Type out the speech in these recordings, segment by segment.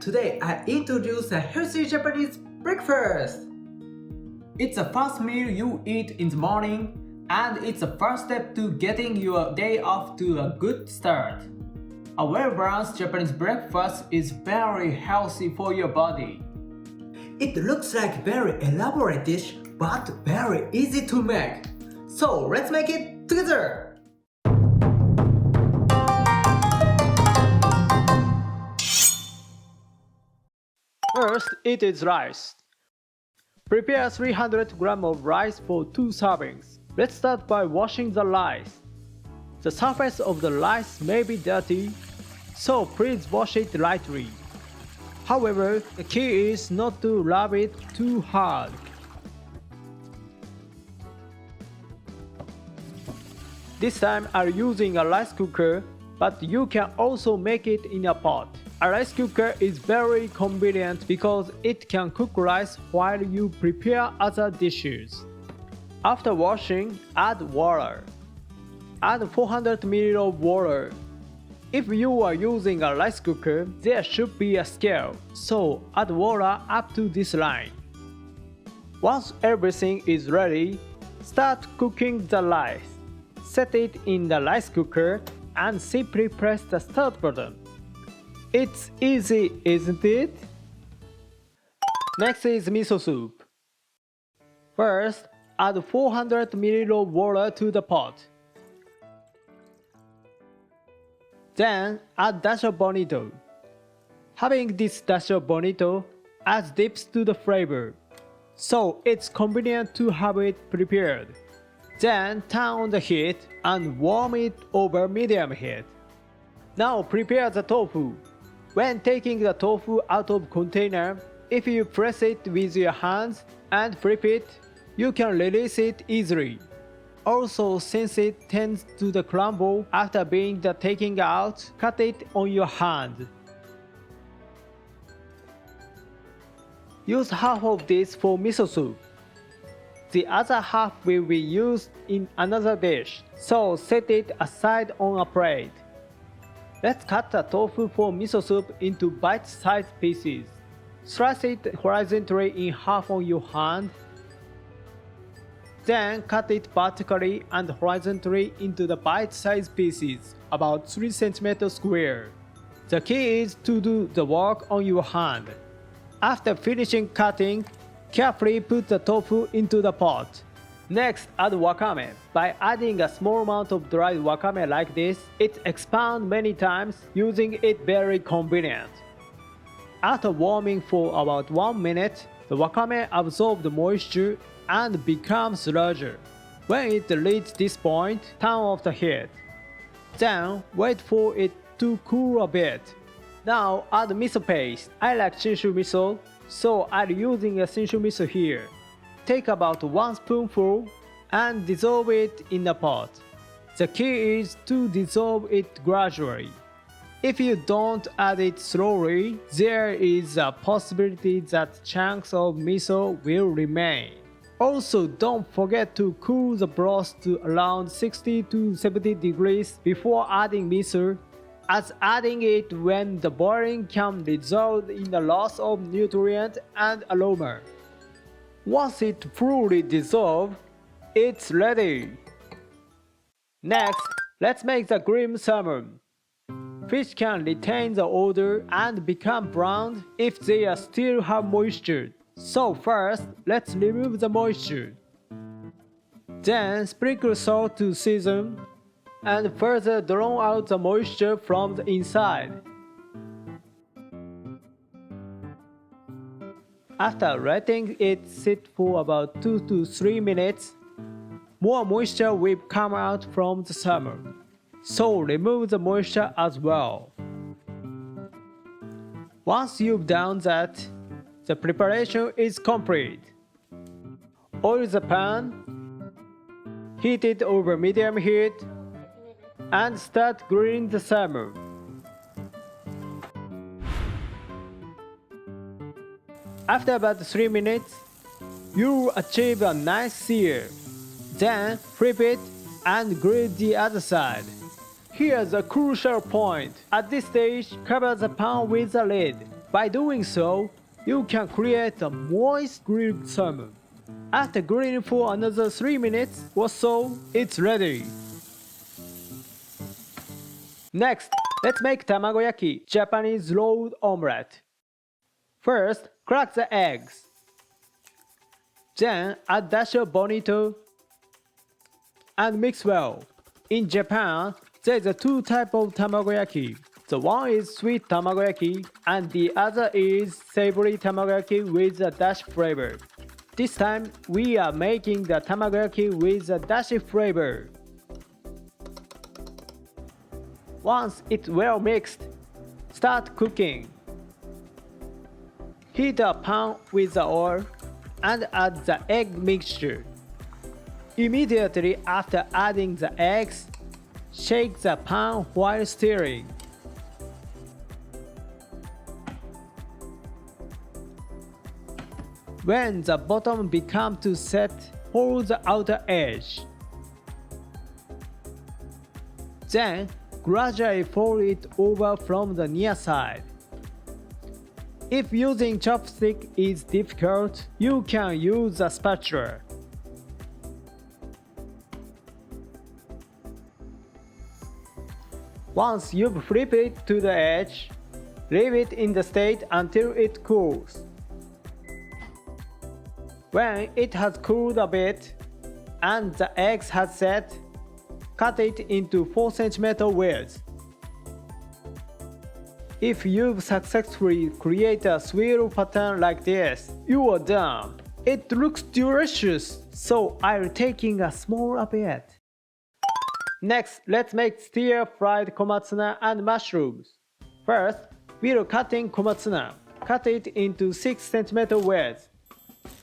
Today I introduce a healthy Japanese breakfast. It's the first meal you eat in the morning, and it's the first step to getting your day off to a good start. A well-balanced Japanese breakfast is very healthy for your body. It looks like a very elaborate dish, but very easy to make. So let's make it together! First, it is rice. Prepare 300 grams of rice for 2 servings. Let's start by washing the rice. The surface of the rice may be dirty, so please wash it lightly. However, the key is not to rub it too hard. This time I'm using a rice cooker, but you can also make it in a pot. A rice cooker is very convenient because it can cook rice while you prepare other dishes. After washing, add water. Add 400 ml of water. If you are using a rice cooker, there should be a scale, so add water up to this line. Once everything is ready, start cooking the rice. Set it in the rice cooker and simply press the start button. It's easy, isn't it? Next is miso soup. First, add 400 ml of water to the pot. Then, add dashi of bonito. Having this dashi of bonito adds dips to the flavor, so it's convenient to have it prepared. Then, turn on the heat and warm it over medium heat. Now prepare the tofu. When taking the tofu out of container, if you press it with your hands and flip it, you can release it easily. Also, since it tends to crumble after being taken out, cut it on your hand. Use half of this for miso soup. The other half will be used in another dish, so set it aside on a plate. Let's cut the tofu for miso soup into bite-sized pieces. Slice it horizontally in half on your hand. Then cut it vertically and horizontally into the bite-sized pieces, about 3 cm square. The key is to do the work on your hand. After finishing cutting, carefully put the tofu into the pot. Next, add wakame. By adding a small amount of dried wakame like this, it expands many times, using it very convenient. After warming for about 1 minute, the wakame absorbs the moisture and becomes larger. When it reaches this point, turn off the heat. Then, wait for it to cool a bit. Now add miso paste. I like shinshu miso, so I'm using a shinshu miso here. Take about 1 spoonful and dissolve it in the pot. The key is to dissolve it gradually. If you don't add it slowly, there is a possibility that chunks of miso will remain. Also, don't forget to cool the broth to around 60 to 70 degrees before adding miso, as adding it when the boiling can result in the loss of nutrient and aroma. Once it fully dissolves, it's ready. Next, let's make the green salmon. Fish can retain the odor and become brown if they still have moisture. So first, let's remove the moisture. Then sprinkle salt to season and further draw out the moisture from the inside. After letting it sit for about 2 to 3 minutes, more moisture will come out from the salmon, so remove the moisture as well. Once you've done that, the preparation is complete. Oil the pan, heat it over medium heat, and start grilling the salmon. After about 3 minutes, you achieve a nice sear. Then flip it and grill the other side. Here's a crucial point. At this stage, cover the pan with a lid. By doing so, you can create a moist grilled salmon. After grilling for another 3 minutes or so, it's ready. Next, let's make Tamagoyaki, Japanese rolled omelet. First, crack the eggs. Then add dashi of bonito and mix well. In Japan, there's a two types of Tamagoyaki. The one is sweet Tamagoyaki and the other is savory Tamagoyaki with a dashi flavor. This time, we are making the Tamagoyaki with a dashi flavor. Once it's well mixed, start cooking. Heat a pan with the oil and add the egg mixture. Immediately after adding the eggs, shake the pan while stirring. When the bottom becomes too set, hold the outer edge. Then, gradually fold it over from the near side. If using chopstick is difficult, you can use a spatula. Once you've flipped it to the edge, leave it in the state until it cools. When it has cooled a bit and the eggs has set, cut it into 4 cm width. If you've successfully created a swirl pattern like this, you are done. It looks delicious, so I'm taking a small bit. Next, let's make stir-fried Komatsuna and mushrooms. First, we're cutting Komatsuna. Cut it into 6 cm width.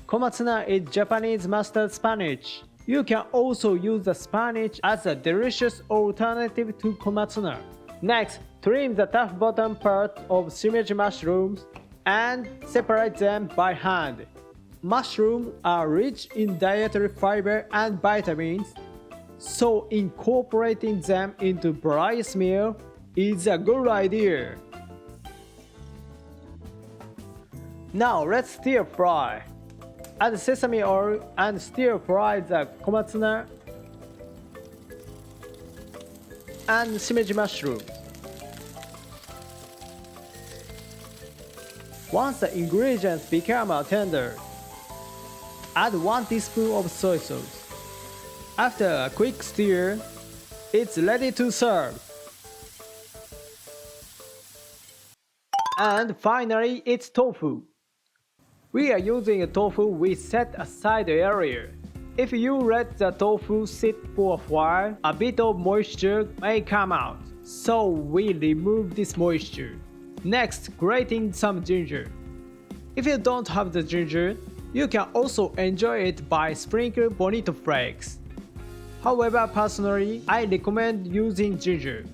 Komatsuna is Japanese mustard spinach. You can also use the spinach as a delicious alternative to Komatsuna. Next, trim the tough bottom part of Shimeji mushrooms and separate them by hand. Mushrooms are rich in dietary fiber and vitamins, so incorporating them into various meals is a good idea. Now let's stir fry. Add sesame oil and stir fry the Komatsuna and Shimeji mushrooms. Once the ingredients become tender, add 1 teaspoon of soy sauce. After a quick stir, it's ready to serve. And finally, it's tofu. We are using a tofu with set aside area. If you let the tofu sit for a while, a bit of moisture may come out, so we remove this moisture. Next, grating some ginger. If you don't have the ginger, you can also enjoy it by sprinkling bonito flakes. However, personally, I recommend using ginger.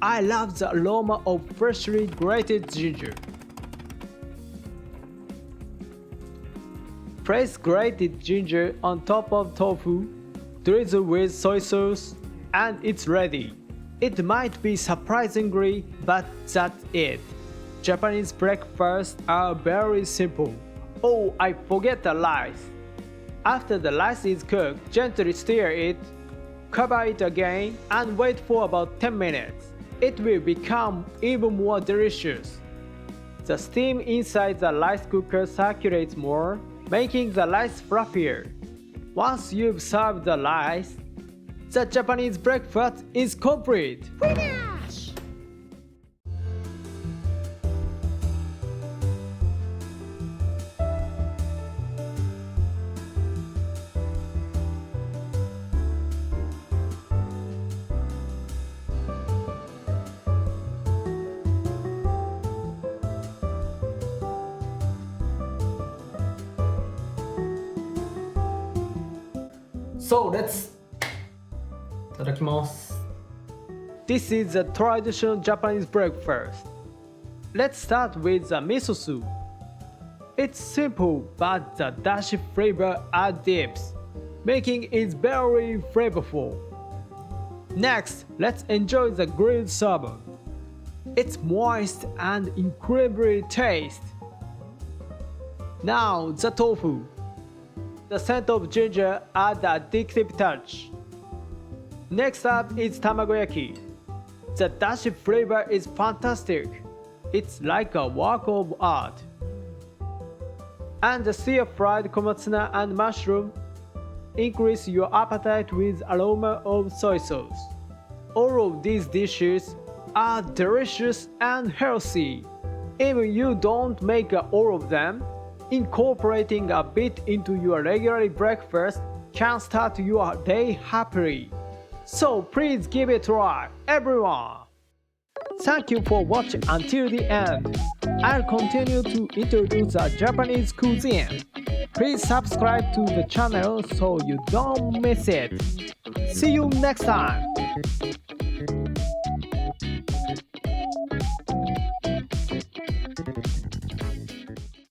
I love the aroma of freshly grated ginger. Place grated ginger on top of tofu, drizzle with soy sauce, and it's ready. It might be surprisingly, but that's it. Japanese breakfasts are very simple. Oh, I forget the rice. After the rice is cooked, gently stir it, cover it again, and wait for about 10 minutes. It will become even more delicious. The steam inside the rice cooker circulates more, making the rice fluffier. Once you've served the rice, the Japanese breakfast is complete. Finish! So let's いただきます. This is a traditional Japanese breakfast. Let's start with the miso soup. It's simple, but the dashi flavor adds depth, making it very flavorful. Next, let's enjoy the grilled salmon. It's moist and incredibly tasty. Now the tofu. The scent of ginger adds the addictive touch. Next up is Tamagoyaki. The Dashi flavor is fantastic. It's like a work of art. And the stir-fried Komatsuna and mushroom increase your appetite with aroma of soy sauce. All of these dishes are delicious and healthy. Even you don't make all of them, incorporating a bit into your regular breakfast can start your day happily. So please give it a try, everyone! Thank you for watching until the end. I'll continue to introduce the Japanese cuisine. Please subscribe to the channel so you don't miss it. See you next time!